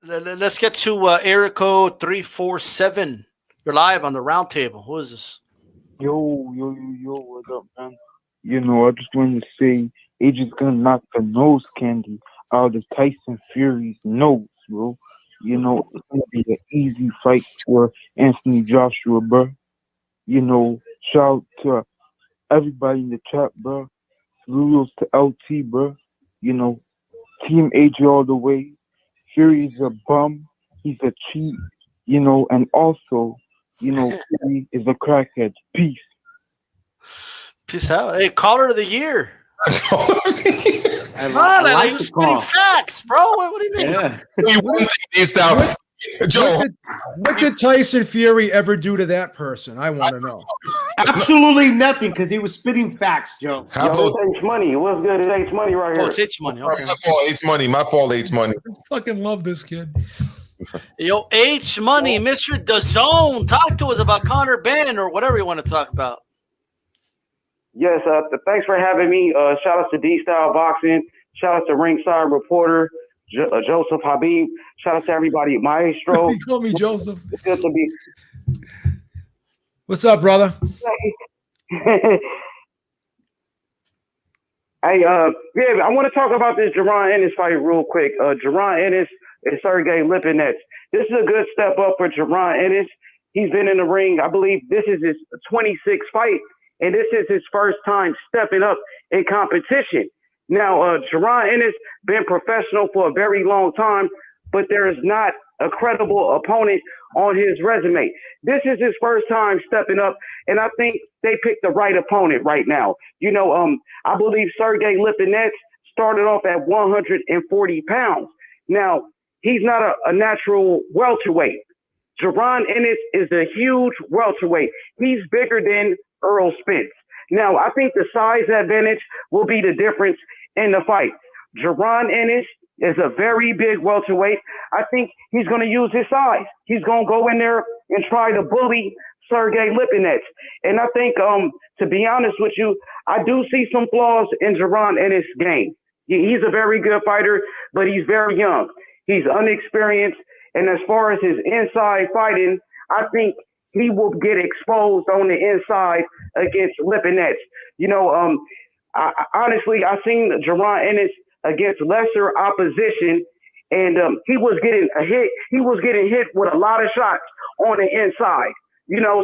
Let's get to area code 347. You're live on the roundtable. Who is this? Yo, what up, man? I just wanted to say AJ's gonna knock the nose candy out of Tyson Fury's nose, bro. It's gonna be an easy fight for Anthony Joshua, bro. Shout out to everybody in the chat, bro. Saludos to LT, bro. Team AJ all the way. Fury is a bum. He's a cheat, and also, Fury is a crackhead. Peace. Peace out. Hey, caller of the year. I like he was spitting facts, bro. What do you mean? Yeah. Joe, what did Tyson Fury ever do to that person? I want to know. Absolutely nothing, because he was spitting facts, Joe. It's H Money. What's good? It's H Money right here. Oh, it's H Money. Okay. My fault, H Money. I fucking love this kid. Yo, H Money, Mr. DAZN, talk to us about Conor Ben or whatever you want to talk about. Yes, thanks for having me. Shout out to D-Style Boxing. Shout out to Ringside Reporter, Joseph Habib. Shout out to everybody. Maestro. You call me Joseph. It's good to be. What's up, brother? Hey, I want to talk about this Jaron Ennis fight real quick. Jaron Ennis and Sergey Lipinets. This is a good step up for Jaron Ennis. He's been in the ring. I believe this is his 26th fight, and this is his first time stepping up in competition. Now, Jaron Ennis been professional for a very long time, but there is not a credible opponent on his resume. This is his first time stepping up, and I think they picked the right opponent right now. I believe Sergey Lipinets started off at 140 pounds. Now, he's not a natural welterweight. Jaron Ennis is a huge welterweight. He's bigger than Errol Spence. Now, I think the size advantage will be the difference in the fight. Jaron Ennis is a very big welterweight. I think he's going to use his size. He's going to go in there and try to bully Sergey Lipinets. And I think, to be honest with you, I do see some flaws in Jaron Ennis' game. He's a very good fighter, but he's very young. He's unexperienced. And as far as his inside fighting, I think he will get exposed on the inside against Lipinets. Honestly, I've seen Jaron Ennis against lesser opposition, and he was getting a hit. He was getting hit with a lot of shots on the inside.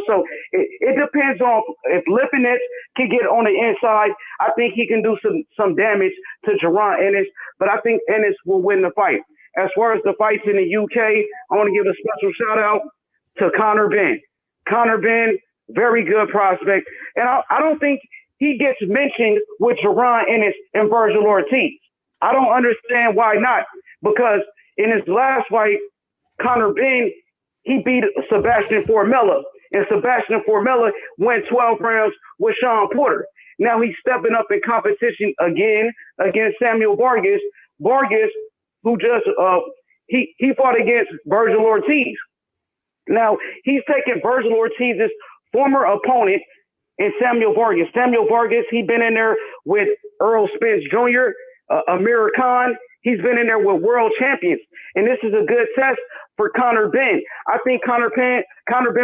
So it depends on if Lipinets can get on the inside. I think he can do some damage to Jaron Ennis, but I think Ennis will win the fight. As far as the fights in the UK, I want to give a special shout out to Conor Ben. Conor Ben, very good prospect, and I don't think he gets mentioned with Jaron Ennis and Virgil Ortiz. I don't understand why not, because in his last fight, Conor Ben, he beat Sebastian Formella, and Sebastian Formella went 12 rounds with Sean Porter. Now he's stepping up in competition again against Samuel Vargas. Vargas, who just he fought against Virgil Ortiz. Now he's taking Virgil Ortiz's former opponent and Samuel Vargas. Samuel Vargas, he's been in there with Errol Spence Jr., Amir Khan. He's been in there with world champions. And this is a good test for Conor Ben. I think Conor Ben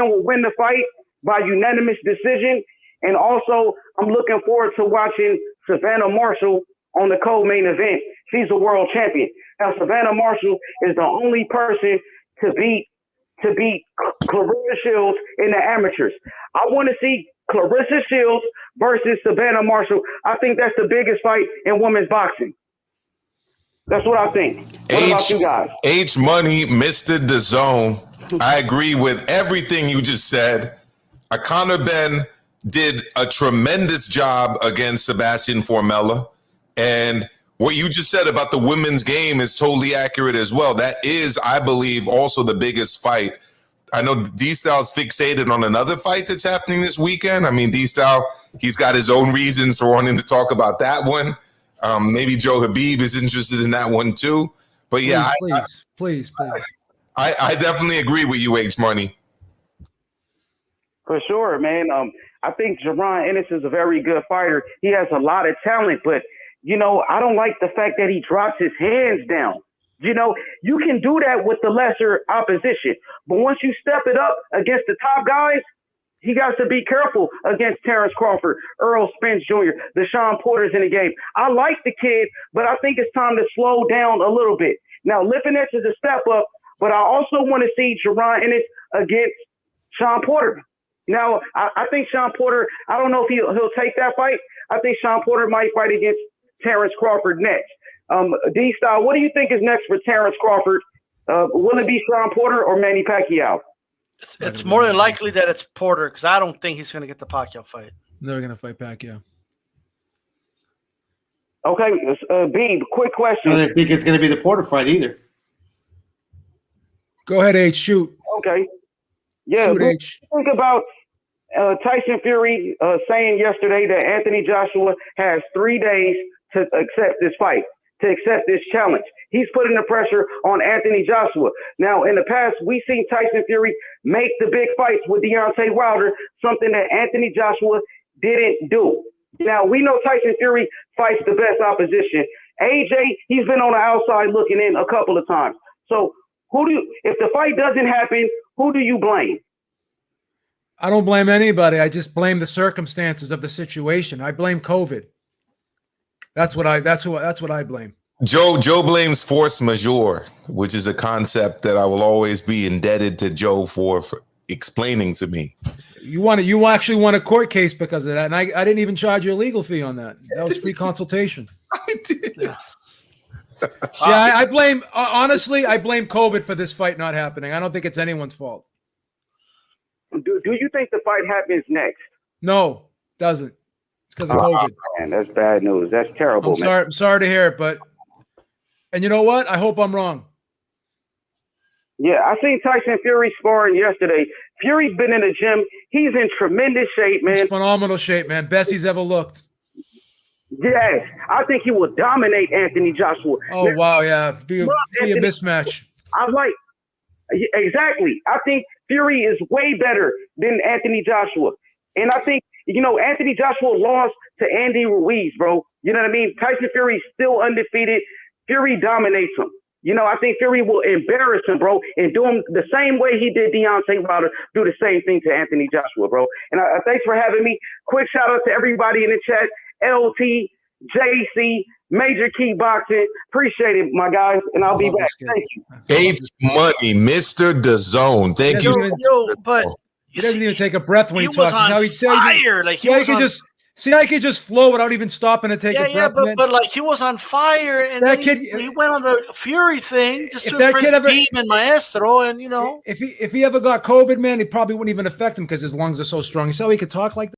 will win the fight by unanimous decision. And also, I'm looking forward to watching Savannah Marshall on the co-main event. She's a world champion. Now, Savannah Marshall is the only person to beat Clarissa Shields in the amateurs. I want to see Clarissa Shields versus Savannah Marshall. I think that's the biggest fight in women's boxing. That's what I think. What about you guys? H Money, Mr. DAZN. I agree with everything you just said. Conor Ben did a tremendous job against Sebastian Formella. And what you just said about the women's game is totally accurate as well. That is, I believe, also the biggest fight. I know D-Style's fixated on another fight that's happening this weekend. I mean, D-Style, he's got his own reasons for wanting to talk about that one. Maybe Joe Habib is interested in that one too. But yeah, please. I definitely agree with you, H Money. For sure, man. I think Jaron Ennis is a very good fighter. He has a lot of talent, but I don't like the fact that he drops his hands down. You know, you can do that with the lesser opposition. But once you step it up against the top guys, he got to be careful against Terrence Crawford, Earl Spence Jr., the Sean Porters in the game. I like the kid, but I think it's time to slow down a little bit. Now, Lipinets is a step up, but I also want to see Jaron Ennis against Sean Porter. Now, I think Sean Porter, I don't know if he'll take that fight. I think Sean Porter might fight against Terrence Crawford next. D-Style, what do you think is next for Terrence Crawford? Will it be Sean Porter or Manny Pacquiao? It's more than likely that it's Porter because I don't think he's going to get the Pacquiao fight. They're going to fight Pacquiao. Okay, B, quick question. I don't think it's going to be the Porter fight either. Go ahead, H. Shoot. Okay. Yeah, Shoot, H. think about Tyson Fury saying yesterday that Anthony Joshua has 3 days to accept this fight, to accept this challenge. He's putting the pressure on Anthony Joshua. Now, in the past, we've seen Tyson Fury make the big fights with Deontay Wilder, something that Anthony Joshua didn't do. Now, we know Tyson Fury fights the best opposition. AJ, he's been on the outside looking in a couple of times. So, if the fight doesn't happen, who do you blame? I don't blame anybody. I just blame the circumstances of the situation. I blame COVID. That's what I blame. Joe blames force majeure, which is a concept that I will always be indebted to Joe for explaining to me. You actually won a court case because of that, and I didn't even charge you a legal fee on that. That was free consultation. I did. Yeah, I blame honestly. I blame COVID for this fight not happening. I don't think it's anyone's fault. Do you think the fight happens next? No, doesn't. It's because of COVID. Man, that's bad news. That's terrible. I'm sorry to hear it, but. And you know what? I hope I'm wrong. Yeah, I seen Tyson Fury sparring yesterday. Fury's been in the gym. He's in tremendous shape, man. He's phenomenal shape, man. Best he's ever looked. Yes, I think he will dominate Anthony Joshua. Oh, now, wow, yeah. Be a mismatch. Exactly. I think Fury is way better than Anthony Joshua. And I think, Anthony Joshua lost to Andy Ruiz, bro. You know what I mean? Tyson Fury is still undefeated. Fury dominates him. I think Fury will embarrass him, bro, and do him the same way he did Deontay Wilder, do the same thing to Anthony Joshua, bro. And thanks for having me. Quick shout out to everybody in the chat, LT, JC, Major Key Boxing. Appreciate it, my guys, and I'll be back. Thank you. H Money, Mr. DAZN. Thank you. But he doesn't even take a breath when he talks. Now he'd fire. See how he could just flow without even stopping to take a breath. Yeah, but like he was on fire, and that kid he went on the Fury thing just to beat in Maestro, and if he ever got COVID, man, it probably wouldn't even affect him because his lungs are so strong. You see how he could talk like that?